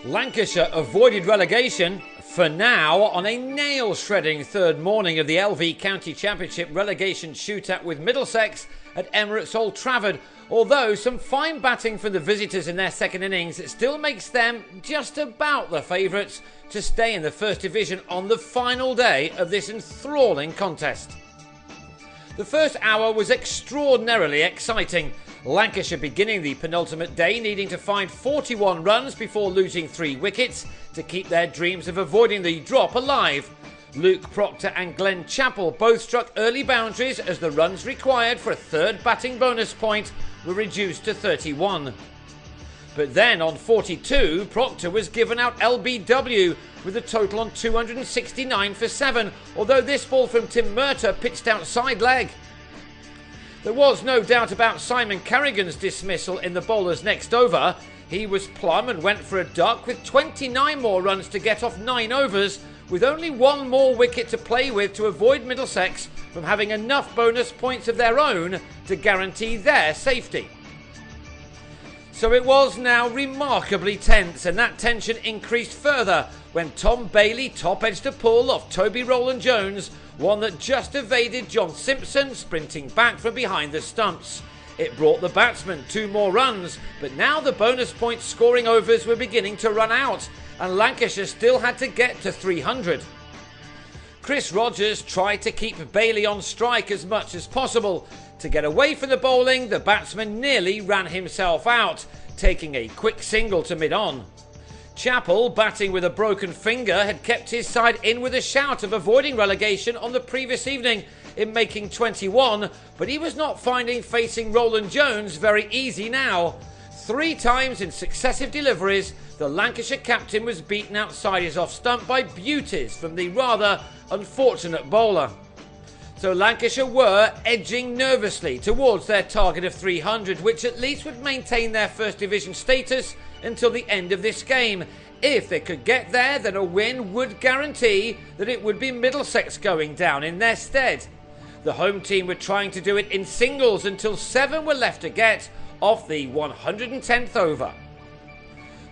Lancashire avoided relegation, for now, on a nail-shredding third morning of the LV County Championship relegation shootout with Middlesex at Emirates Old Trafford, although some fine batting from the visitors in their second innings still makes them just about the favourites to stay in the First Division on the final day of this enthralling contest. The first hour was extraordinarily exciting. Lancashire beginning the penultimate day needing to find 41 runs before losing 3 wickets to keep their dreams of avoiding the drop alive. Luke Proctor and Glenn Chappell both struck early boundaries as the runs required for a third batting bonus point were reduced to 31. But then on 42, Proctor was given out LBW with a total on 269 for 7, although this ball from Tim Murtagh pitched outside leg. There was no doubt about Simon Carrigan's dismissal in the bowler's next over. He was plumb and went for a duck with 29 more runs to get off 9 overs, with only 1 more wicket to play with to avoid Middlesex from having enough bonus points of their own to guarantee their safety. So it was now remarkably tense, and that tension increased further when Tom Bailey top-edged a pull off Toby Rowland-Jones, one that just evaded John Simpson sprinting back from behind the stumps. It brought the batsman 2 more runs, but now the bonus point scoring overs were beginning to run out, and Lancashire still had to get to 300. Chris Rogers tried to keep Bailey on strike as much as possible. To get away from the bowling, the batsman nearly ran himself out, taking a quick single to mid-on. Chappell, batting with a broken finger, had kept his side in with a shout of avoiding relegation on the previous evening in making 21, but he was not finding facing Rowland-Jones very easy now. 3 times in successive deliveries, the Lancashire captain was beaten outside his off-stump by beauties from the rather unfortunate bowler. So Lancashire were edging nervously towards their target of 300, which at least would maintain their First Division status until the end of this game. If they could get there, then a win would guarantee that it would be Middlesex going down in their stead. The home team were trying to do it in singles until 7 were left to get off the 110th over.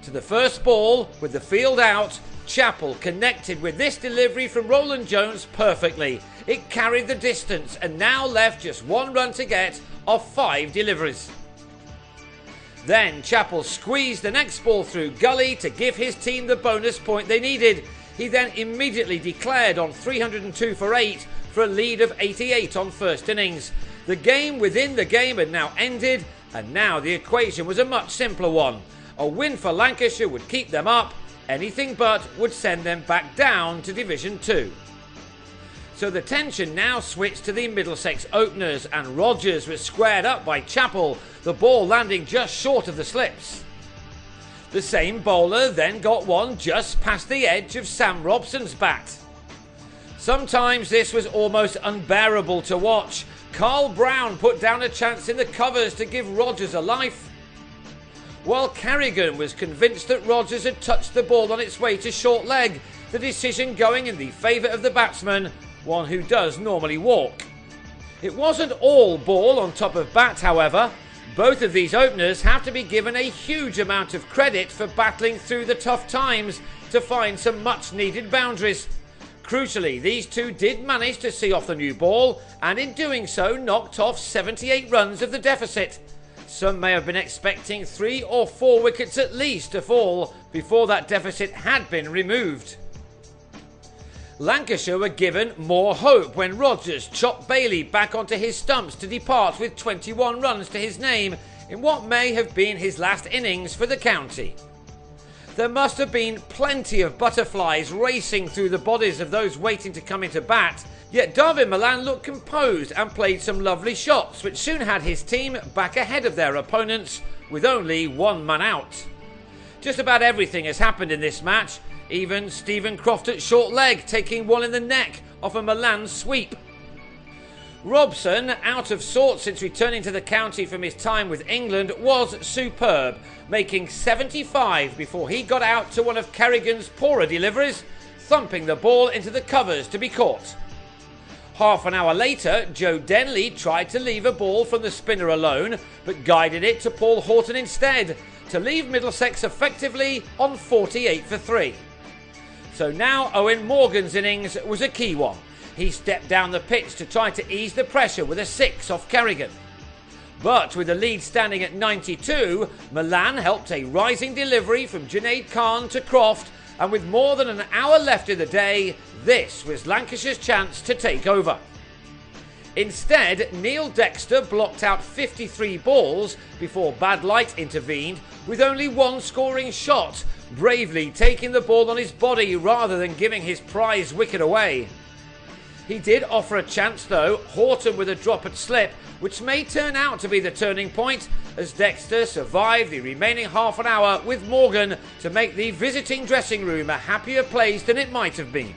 To the first ball, with the field out, Chappell connected with this delivery from Rowland-Jones perfectly. It carried the distance and now left just 1 run to get off 5 deliveries. Then Chappell squeezed the next ball through gully to give his team the bonus point they needed. He then immediately declared on 302 for 8 for a lead of 88 on first innings. The game within the game had now ended, and now the equation was a much simpler one. A win for Lancashire would keep them up, anything but would send them back down to Division 2. So the tension now switched to the Middlesex openers, and Rogers was squared up by Chappell, the ball landing just short of the slips. The same bowler then got one just past the edge of Sam Robson's bat. Sometimes this was almost unbearable to watch. Carl Brown put down a chance in the covers to give Rogers a life, while Carrigan was convinced that Rogers had touched the ball on its way to short leg, the decision going in the favour of the batsman, one who does normally walk. It wasn't all ball on top of bat, however. Both of these openers have to be given a huge amount of credit for battling through the tough times to find some much needed boundaries. Crucially, these two did manage to see off the new ball, and in doing so knocked off 78 runs of the deficit. Some may have been expecting 3 or 4 wickets at least to fall before that deficit had been removed. Lancashire were given more hope when Rogers chopped Bailey back onto his stumps to depart with 21 runs to his name in what may have been his last innings for the county. There must have been plenty of butterflies racing through the bodies of those waiting to come into bat, yet David Milan looked composed and played some lovely shots, which soon had his team back ahead of their opponents with only 1 man out. Just about everything has happened in this match, even Stephen Croft at short leg taking one in the neck off a Milan sweep. Robson, out of sorts since returning to the county from his time with England, was superb, making 75 before he got out to one of Carrigan's poorer deliveries, thumping the ball into the covers to be caught. Half an hour later, Joe Denley tried to leave a ball from the spinner alone, but guided it to Paul Horton instead. to leave Middlesex effectively on 48 for 3. So now Owen Morgan's innings was a key one. He stepped down the pitch to try to ease the pressure with a 6 off Kerrigan. But with the lead standing at 92, Milan helped a rising delivery from Junaid Khan to Croft, and with more than an hour left in the day, this was Lancashire's chance to take over. Instead, Neil Dexter blocked out 53 balls before bad light intervened with only one scoring shot, bravely taking the ball on his body rather than giving his prize wicket away. He did offer a chance though, Horton with a drop at slip, which may turn out to be the turning point as Dexter survived the remaining half an hour with Morgan to make the visiting dressing room a happier place than it might have been.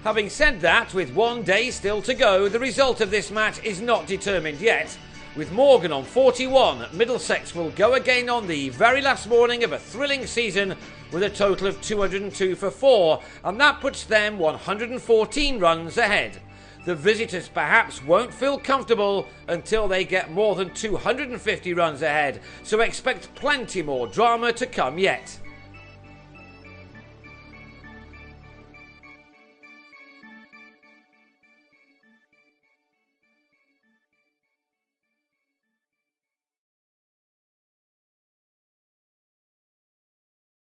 Having said that, with one day still to go, the result of this match is not determined yet. With Morgan on 41, Middlesex will go again on the very last morning of a thrilling season with a total of 202 for 4, and that puts them 114 runs ahead. The visitors perhaps won't feel comfortable until they get more than 250 runs ahead, so expect plenty more drama to come yet.